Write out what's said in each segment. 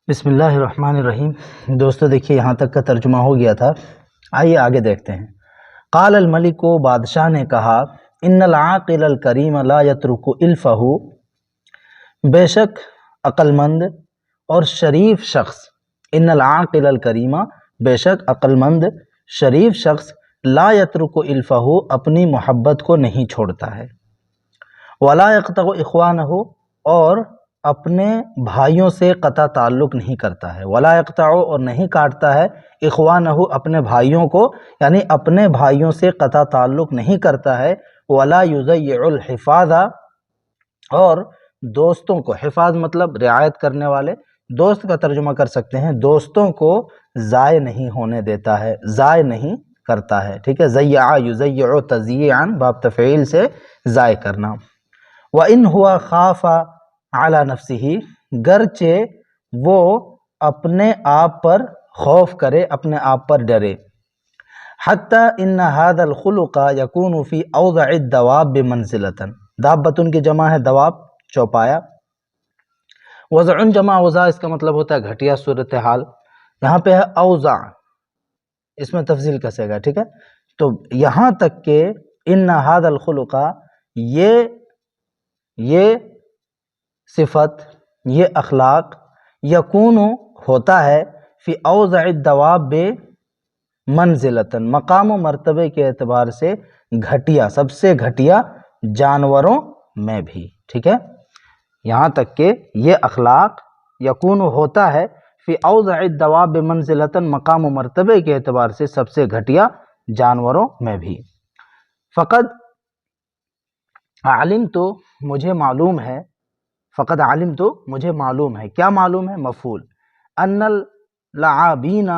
بسم اللہ الرحمن الرحیم۔ دوستو دیکھیے یہاں تک کا ترجمہ ہو گیا تھا، آئیے آگے دیکھتے ہیں۔ قال الملک، بادشاہ نے کہا، ان العاقل الکریم لا یترک الفہ، بے شک عقل مند اور شریف شخص، ان العاقل الکریم، بے شک عقل مند شریف شخص، لا یترک الفہ، اپنی محبت کو نہیں چھوڑتا ہے، ولا یقطع اخوانہ، اور اپنے بھائیوں سے قطع تعلق نہیں کرتا ہے، ولا یقطع، اور نہیں کاٹتا ہے، اخوانہ، اپنے بھائیوں کو، یعنی اپنے بھائیوں سے قطع تعلق نہیں کرتا ہے، ولا یضیع الحفاظ، اور دوستوں کو، حفاظ مطلب رعایت کرنے والے، دوست کا ترجمہ کر سکتے ہیں، دوستوں کو ضائع نہیں ہونے دیتا ہے، ضائع نہیں کرتا ہے، ٹھیک ہے۔ ضیع یضیع تضییعا، باب تفعیل سے ضائع کرنا۔ وَإِنْ هُوَ خَافَ عَلَى نَفْسِهِ، گرچہ وہ اپنے آپ پر خوف کرے، اپنے آپ پر ڈرے، حَتَّى إِنَّ هَذَا الْخُلُقَ يَكُونُ فِي أَوْضَعِ الدَّوَابِّ مَنْزِلَةً، دابتن کی جمع ہے دواب، چوپایا۔ وضع جمع وضع، اس کا مطلب ہوتا ہے گھٹیا صورتحال، یہاں پہ ہے اوضع، اس میں تفضیل کسے گا، ٹھیک ہے۔ تو یہاں تک کہ ان هذا الخلق، یہ صفت، یہ اخلاق، یکون ہوتا ہے، فی اوضع الدواب منزلتاً، مقام و مرتبے کے اعتبار سے گھٹیا، سب سے گھٹیا جانوروں میں بھی، ٹھیک ہے۔ یہاں تک کہ یہ اخلاق یکون ہوتا ہے، فی اوضع الدواب منزلتاً، مقام و مرتبے کے اعتبار سے سب سے گھٹیا جانوروں میں بھی۔ فقد علمت، مجھے معلوم ہے، فقد علمت، مجھے معلوم ہے، کیا معلوم ہے؟ مفعول، ان اللعابین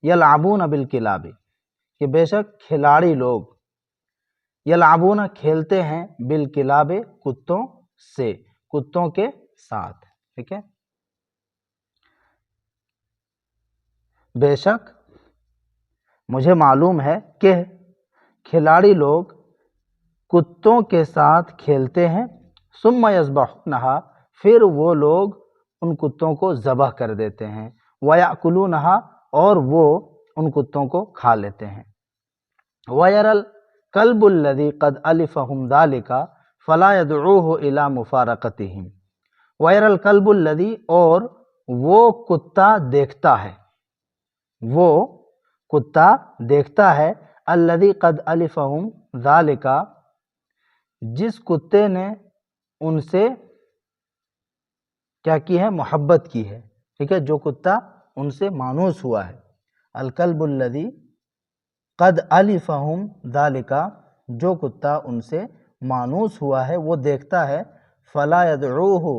یلعبون بالکلاب، کہ بے شک کھلاڑی لوگ، یلعبون کھیلتے ہیں، بالکلاب کتوں سے، کتوں کے ساتھ، ٹھیک ہے۔ بے شک مجھے معلوم ہے کہ کھلاڑی لوگ کتوں کے ساتھ کھیلتے ہیں، ثم یذبحونہا، پھر وہ لوگ ان کتوں کو ذبح کر دیتے ہیں، ویأکلونہا، اور وہ ان کتوں کو کھا لیتے ہیں۔ وَيَرَى الْكَلْبُ الَّذِي قَدْ أَلِفَهُمْ ذَلِكَ فَلَا يَدْعُوهُ إِلَى مُفَارَقَتِهِمْ، وَيَرَى الْكَلْبُ الَّذِي، اور وہ کتا دیکھتا ہے، وہ کتا دیکھتا ہے، الَّذِي قَدْ أَلِفَهُمْ ذَلِكَ، جس کتے نے ان سے کیا کی ہے؟ محبت کی ہے، ٹھیک ہے، جو کتا ان سے مانوس ہوا ہے۔ الکلب الذی قد الفہم ذالک، جو کتا ان سے مانوس ہوا ہے، وہ دیکھتا ہے، فلا یدعوہ،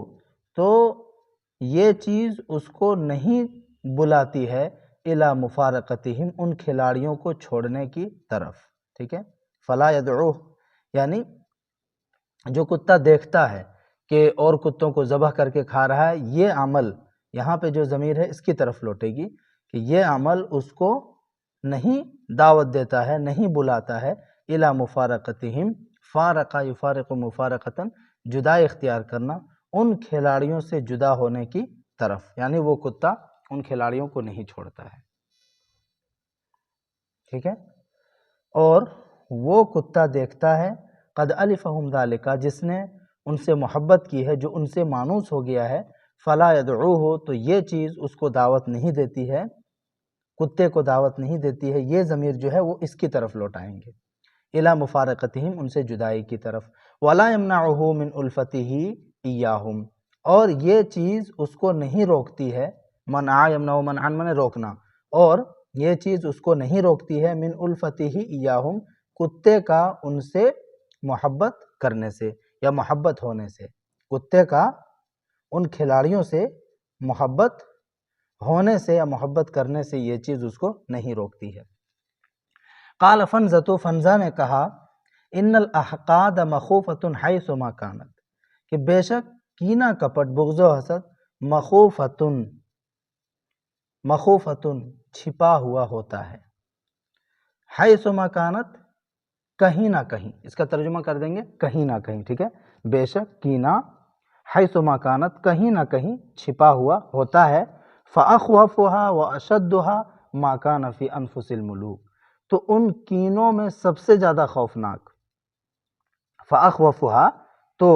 تو یہ چیز اس کو نہیں بلاتی ہے، الی مفارقتہم، ان کھلاڑیوں کو چھوڑنے کی طرف، ٹھیک ہے۔ فلا یدعوہ یعنی جو کتا دیکھتا ہے کہ اور کتوں کو ذبح کر کے کھا رہا ہے، یہ عمل، یہاں پہ جو ضمیر ہے اس کی طرف لوٹے گی، کہ یہ عمل اس کو نہیں دعوت دیتا ہے، نہیں بلاتا ہے، الی مفارقتہم، فارق یفارق مفارقتاً، جدائی اختیار کرنا، ان کھلاڑیوں سے جدا ہونے کی طرف، یعنی وہ کتا ان کھلاڑیوں کو نہیں چھوڑتا ہے، ٹھیک ہے۔ اور وہ کتا دیکھتا ہے، قد الفہم ذالک، جس نے ان سے محبت کی ہے، جو ان سے مانوس ہو گیا ہے، فلا یدعوہ، تو یہ چیز اس کو دعوت نہیں دیتی ہے، کتے کو دعوت نہیں دیتی ہے، یہ ضمیر جو ہے وہ اس کی طرف لوٹائیں گے، الی مفارقتہم، ان سے جدائی کی طرف، ولا یمنعہ من الفتہ ایاہم، اور یہ چیز اس کو نہیں روکتی ہے، منع یمنع منعا من روکنا، اور یہ چیز اس کو نہیں روکتی ہے، من الفتہ ایاہم، کتے کا ان سے محبت کرنے سے یا محبت ہونے سے، کتے کا ان کھلاڑیوں سے محبت ہونے سے یا محبت کرنے سے یہ چیز اس کو نہیں روکتی ہے۔ قال فنزۃ، فنزہ نے کہا، ان الاحقاد مخوفۃ حیث ما کانت، کہ بے شک کینہ کپٹ، بغض و حسد، مخوفۃ چھپا ہوا ہوتا ہے، حیث ما کانت، کہیں نہ کہیں، اس کا ترجمہ کر دیں گے کہیں نہ کہیں، ٹھیک ہے۔ بے شک کینہ حیث ما کانت کہیں نہ کہیں چھپا ہوا ہوتا ہے، فأخوفها وأشدها ما کان فی انفس الملوک، تو ان کینوں میں سب سے زیادہ خوفناک، فأخوفها تو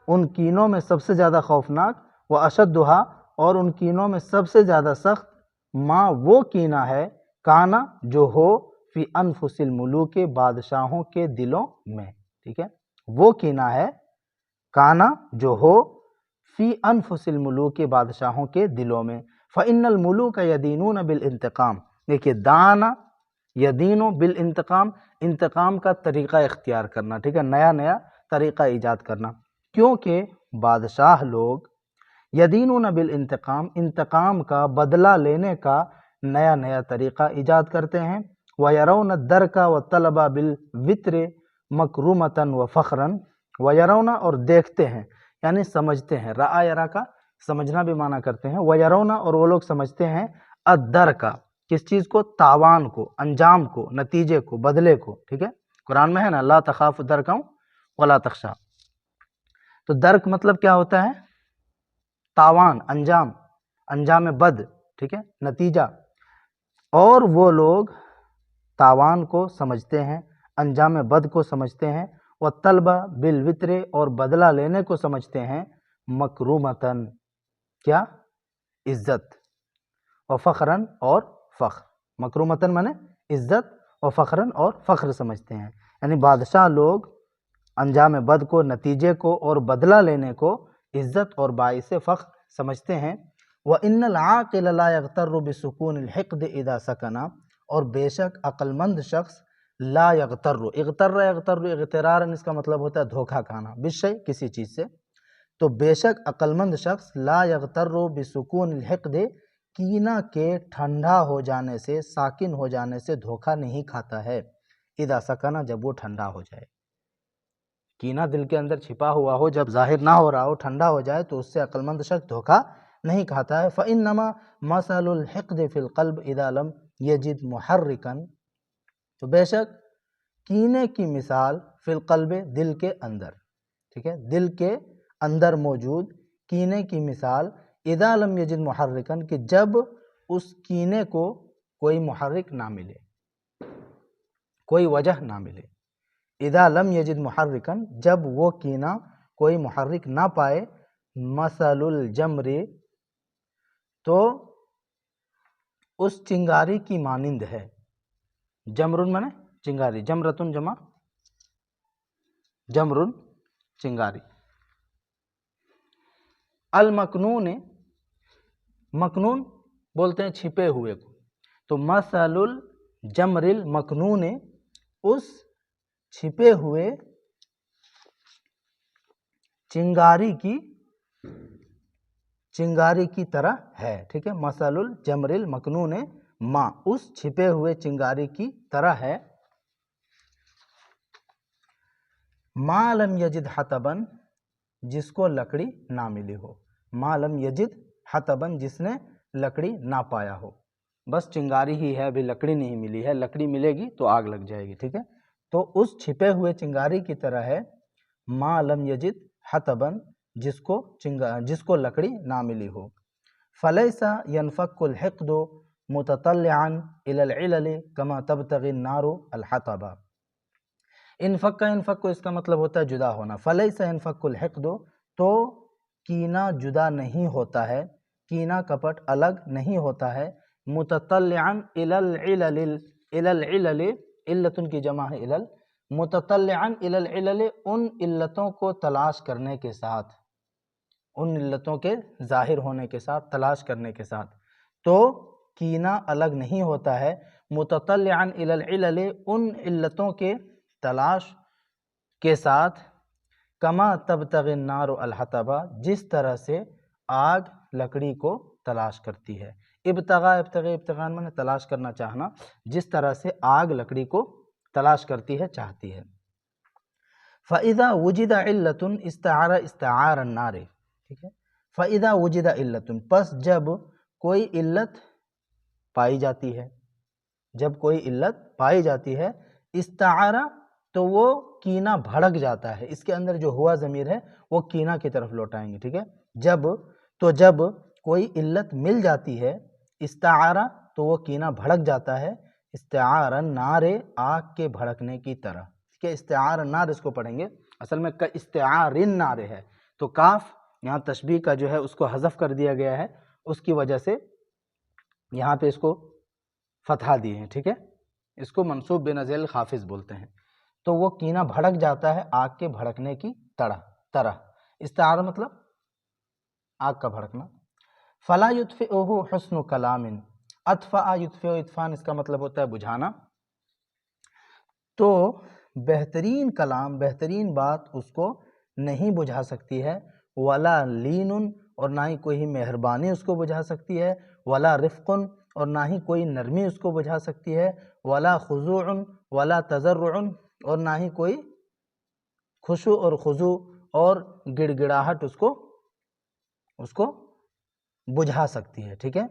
ان کینوں میں سب سے زیادہ خوفناک، وأشدها اور ان کینوں میں سب سے زیادہ سخت، ما وہ کینہ ہے، کانا جو ہو، فی انفس الملوک بادشاہوں کے دلوں میں، ٹھیک ہے، وہ کینہ ہے کانا جو ہو، فی انفس الملوک بادشاہوں کے دلوں میں، فإن الملوک یدینون بالانتقام، دیکھیے دانا یدین بالانتقام، انتقام کا طریقہ اختیار کرنا، ٹھیک ہے، نیا نیا طریقہ ایجاد کرنا، کیونکہ بادشاہ لوگ یدینون بالانتقام، انتقام کا بدلہ لینے کا نیا نیا طریقہ ایجاد کرتے ہیں، وَيَرَوْنَ الدَّرْكَ وَالطَّلَبَ بِالْوِتْرِ مَكْرُومَةً وَفَخْرًا، وَيَرَوْنَ اور دیکھتے ہیں، یعنی سمجھتے ہیں، رأى یرا کا سمجھنا بھی معنی کرتے ہیں، وَيَرَوْنَ اور وہ لوگ سمجھتے ہیں، الدَّرْكَ کس چیز کو، تاوان کو، انجام کو، نتیجے کو، بدلے کو، ٹھیک ہے، قرآن میں ہے نا لا تخاف درکا ولا تخشا، تو درک مطلب کیا ہوتا ہے، تاوان، انجام بد، ٹھیک ہے، نتیجہ، اور وہ لوگ تاوان کو سمجھتے ہیں، انجام بد کو سمجھتے ہیں، والطلبہ بالوتر اور بدلہ لینے کو سمجھتے ہیں، مکرومتاً کیا، عزت، وفخراً اور فخر، مکرومتاً مانے عزت، وفخراً اور فخر سمجھتے ہیں، یعنی بادشاہ لوگ انجام بد کو، نتیجے کو اور بدلہ لینے کو عزت اور باعث فخر سمجھتے ہیں، وَإِنَّ الْعَاقِلَ لَا يَغْتَرُّ بِسُكُونِ الْحِقْدِ إِذَا سَكَنَ، اور بے شک عقل مند شخص لا یغتر، اغترار اس کا مطلب ہوتا ہے دھوکہ کھانا، بالشیء کسی چیز سے، تو بے شک عقل مند شخص لا یغتر بسکون الحقد، کینہ کے ٹھنڈا ہو جانے سے، ساکن ہو جانے سے دھوکہ نہیں کھاتا ہے، اذا سکنا جب وہ ٹھنڈا ہو جائے، کینہ دل کے اندر چھپا ہوا ہو، جب ظاہر نہ ہو رہا ہو، ٹھنڈا ہو جائے تو اس سے عقل مند شخص دھوکہ نہیں کھاتا ہے، فإنما مثل الحقد فی القلب اذا لم یجد محرکا، تو بے شک کینے کی مثال فی القلب دل کے اندر، ٹھیک ہے، دل کے اندر موجود کینے کی مثال اذا لم یجد محرکن، کہ جب اس کینے کو کوئی محرک نہ ملے، کوئی وجہ نہ ملے، اذا لم یجد محرکن جب وہ کینہ کوئی محرک نہ پائے، مثل الجمر تو اس چنگاری کی مانند ہے، جمرن مانے چنگاری، جمرتن جمع جمرن چنگاری، المکنون مکنون بولتے ہیں چھپے ہوئے کو، تو مثل الجمر المکنون اس چھپے ہوئے چنگاری کی طرح ہے، ٹھیک ہے، مثل الجمر المکنون ما اس چھپے ہوئے چنگاری کی طرح ہے، ما لم یجد حطبا جس کو لکڑی نہ ملی ہو، ما لم یجد حطبا جس نے لکڑی نہ پایا ہو، بس چنگاری ہی ہے، ابھی لکڑی نہیں ملی ہے، لکڑی ملے گی تو آگ لگ جائے گی، ٹھیک ہے، تو اس چھپے ہوئے چنگاری کی طرح ہے، ما لم یجد حطبا جس کو لکڑی نہ ملی ہو، فلیس ینفک الحقد متطلعا الی العلل کما تبتغی النار الحطب، انفک اس کا مطلب ہوتا ہے جدا ہونا، فلیس ینفک الحقد تو کینہ جدا نہیں ہوتا ہے، کینہ کپٹ الگ نہیں ہوتا ہے، متطلعا الی العلل علتن کی جمع ہے علل، متطلعا الی العلل ان علتوں کو تلاش کرنے کے ساتھ، ان علتوں کے ظاہر ہونے کے ساتھ، تلاش کرنے کے ساتھ، تو کینہ الگ نہیں ہوتا ہے، متطلعا الی العلل ان علتوں کے تلاش کے ساتھ، کما تبتغی النار الحطب جس طرح سے آگ لکڑی کو تلاش کرتی ہے، ابتغان میں تلاش کرنا چاہنا، جس طرح سے آگ لکڑی کو تلاش کرتی ہے، چاہتی ہے، فَإِذَا وُجِدَ عِلَّةٌ استعار النار، ٹھیک ہے، فَإِذَا وُجِدَ عِلَّةٌ پس جب کوئی علت پائی جاتی ہے، جب کوئی علت پائی جاتی ہے، استعارہ تو وہ کینہ بھڑک جاتا ہے. اس کے اندر جو ہوا ضمیر ہے وہ کینہ کی طرف لوٹائیں گے. ٹھیک ہے. جب کوئی علت مل جاتی ہے استعارہ تو وہ کینہ بھڑک جاتا ہے. استعار النار آگ کے بھڑکنے کی طرح. ٹھیک ہے. استعار النار اس کو پڑھیں گے. اصل میں استعار النار ہے تو کاف یہاں تشبیہ کا جو ہے اس کو حذف کر دیا گیا ہے. اس کی وجہ سے یہاں پہ اس کو فتحہ دیے ہیں. ٹھیک ہے. اس کو منصوب بنظیر الخافض بولتے ہیں. تو وہ کینہ بھڑک جاتا ہے آگ کے بھڑکنے کی طرح. استعارہ مطلب آگ کا بھڑکنا. فلا یطفئہ حسن کلام. اطفأ یطفئ اطفان اس کا مطلب ہوتا ہے بجھانا. تو بہترین کلام بہترین بات اس کو نہیں بجھا سکتی ہے. ولا لین اور نہ ہی کوئی مہربانی اس کو بجھا سکتی ہے. ولا رفق اور نہ ہی کوئی نرمی اس کو بجھا سکتی ہے. ولا خضوع ولا تضرع اور نہ ہی کوئی خشوع اور خضوع اور گڑ گڑاہٹ اس کو بجھا سکتی ہے. ٹھیک ہے.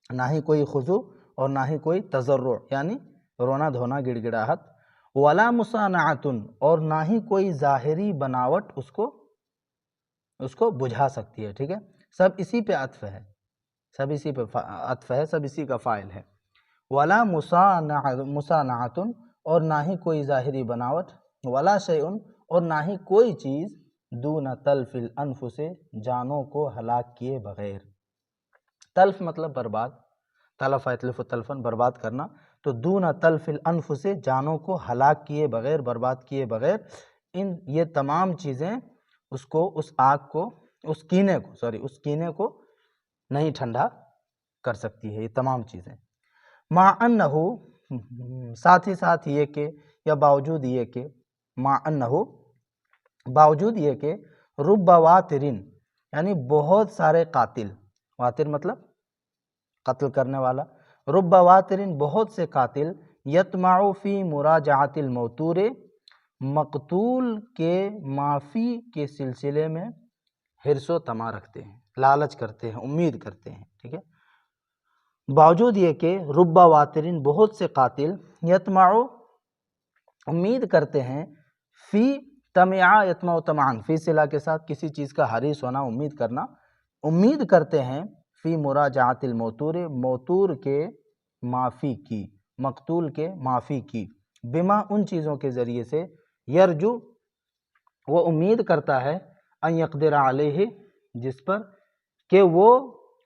نہ ہی کوئی خضوع اور نہ ہی کوئی تضرع یعنی رونا دھونا گڑ گڑاہٹ. ولا مصانعۃ اور نہ ہی کوئی ظاہری بناوٹ اس کو بجھا سکتی ہے. ٹھیک ہے. سب اسی پہ عطف ہے. سب اسی پہ عطف ہے. سب اسی کا فاعل ہے. ولا مصانعۃ اور نہ ہی کوئی ظاہری بناوٹ. ولا شیء اور نہ ہی کوئی چیز دون تلف الانفس جانوں کو ہلاک کیے بغیر. تلف مطلب برباد. تلف یتلف تلفن برباد کرنا. تو دون تلف الانفس جانوں کو ہلاک کیے بغیر برباد کیے بغیر یہ تمام چیزیں اس آگ کو اس کینے کو نہیں ٹھنڈا کر سکتی ہے. یہ تمام چیزیں مع انہو ساتھ ہی ساتھ یہ کہ یا باوجود یہ کہ مع انہو باوجود یہ کہ رب واترین یعنی بہت سارے قاتل. واتر مطلب قتل کرنے والا. رب واترین بہت سے قاتل یطمع فی مراجعۃ الموتور مقتول کے معافی کے سلسلے میں حرص و طمع رکھتے ہیں, لالچ کرتے ہیں, امید کرتے ہیں. ٹھیک ہے. باوجود یہ کہ رب واترین بہت سے قاتل یطمع امید کرتے ہیں فی طمع یطمع طمعا فی صلہ کے ساتھ کسی چیز کا حریص ہونا امید کرنا. امید کرتے ہیں فی مراجعۃ الموتور موتور کے معافی کی مقتول کے معافی کی. بما ان چیزوں کے ذریعے سے یرجو وہ امید کرتا ہے ان یقدر علیہ جس پر کہ وہ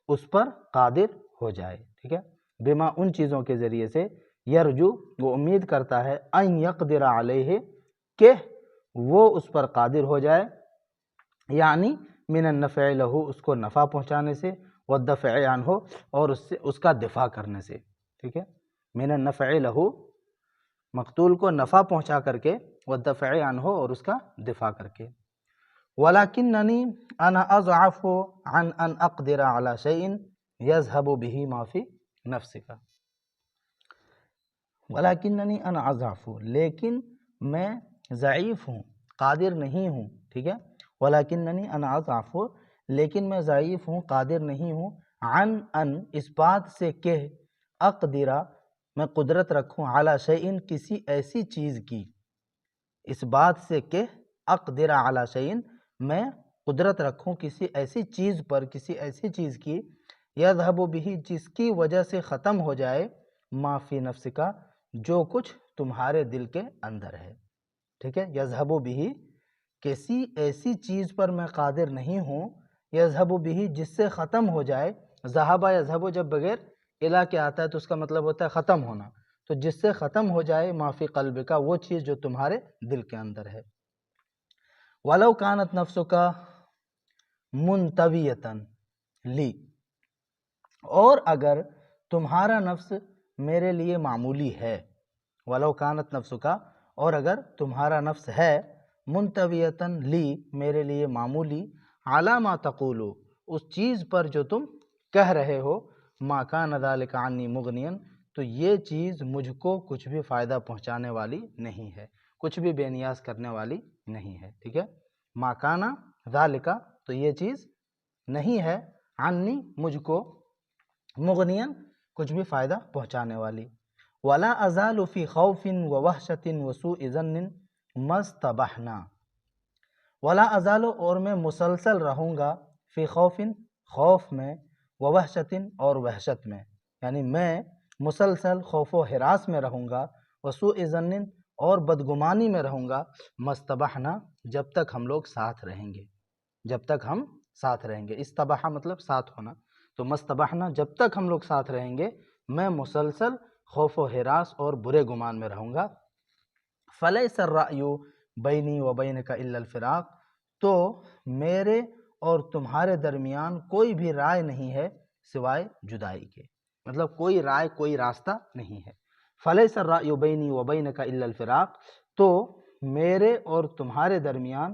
اس پر قادر ہو جائے. ٹھیک ہے. بما ان چیزوں کے ذریعے سے یرجو وہ امید کرتا ہے ان یقدر علیہ کہ وہ اس پر قادر ہو جائے. یعنی من النفع لہو اس کو نفع پہنچانے سے والدفع عنہ اور اس کا دفاع کرنے سے. ٹھیک ہے. من النفع لہو مقتول کو نفع پہنچا کر کے والدفع عنہ اور اس کا دفاع کر کے. ولکننی انا اضعف عن ان اقدر على شیء یذهب به ما فی نفسک. ولکننی انا اضعف لیکن میں ضعیف ہوں قادر نہیں ہوں. ٹھیک ہے. ولکننی انا اضعف لیکن میں ضعیف ہوں قادر نہیں ہوں. عن ان اس بات سے کہ اقدرہ میں قدرت رکھوں علی شیء کسی ایسی چیز کی. اس بات سے کہ اقدر علی شیء میں قدرت رکھوں کسی ایسی چیز پر کسی ایسی چیز کی یذهب به جس کی وجہ سے ختم ہو جائے ما فی نفسک جو کچھ تمہارے دل کے اندر ہے. ٹھیک ہے. یذهب به کسی ایسی چیز پر میں قادر نہیں ہوں یذهب به جس سے ختم ہو جائے. ذهب یذهب جب بغیر الا کے آتا ہے تو اس کا مطلب ہوتا ہے ختم ہونا. تو جس سے ختم ہو جائے ما فی قلبک وہ چیز جو تمہارے دل کے اندر ہے. ولو کانت نفسک منطویۃ لی اور اگر تمہارا نفس میرے لیے معمولی ہے. ولو کانت نفسک اور اگر تمہارا نفس ہے منطویۃ لی میرے لیے معمولی علی ما تقول اس چیز پر جو تم کہہ رہے ہو ما کان ذلک عنی مغنیا تو یہ چیز مجھ کو کچھ بھی فائدہ پہنچانے والی نہیں ہے کچھ بھی بے نیاز کرنے والی نہیں ہے. ٹھیک ہے. ما کان ذلک تو یہ چیز نہیں ہے عنی مجھ کو مغنیا کچھ بھی فائدہ پہنچانے والی. ولا ازال فی خوف ووحشۃ وسوء ظن مستبحنا، ولا ازال اور میں مسلسل رہوں گا، فی خوف خوف میں، ووحشۃ اور وحشت میں، یعنی میں مسلسل خوف و ہراس میں رہوں گا، وسوء ظن اور بدگمانی میں رہوں گا، مستبحنا جب تک ہم لوگ ساتھ رہیں گے، جب تک ہم ساتھ رہیں گے، استباحہ مطلب ساتھ ہونا، تو مستبحنا جب تک ہم لوگ ساتھ رہیں گے میں مسلسل خوف و ہراس اور برے گمان میں رہوں گا۔ فلیس الرأی بینی و بینک الا الفراق، تو میرے اور تمہارے درمیان کوئی بھی رائے نہیں ہے سوائے جدائی کے، مطلب کوئی رائے کوئی راستہ نہیں ہے۔ فلیس الرأی بینی و بینک الا الفراق، تو میرے اور تمہارے درمیان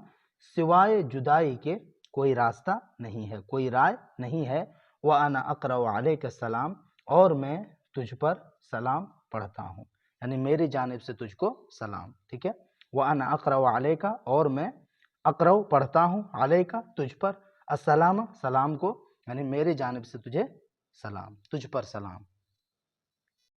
سوائے جدائی کے کوئی راستہ نہیں ہے، کوئی رائے نہیں ہے۔ وَأَنَا أَقْرَأُ عَلَيْكَ السَّلَامَ، اور میں تجھ پر سلام پڑھتا ہوں، یعنی میری جانب سے تجھ کو سلام، ٹھیک ہے۔ وَأَنَا أَقْرَأُ عَلَيْكَ، اور میں اقرأ پڑھتا ہوں، علیک تجھ پر، السلام سلام کو، یعنی میری جانب سے تجھے سلام، تجھ پر سلام۔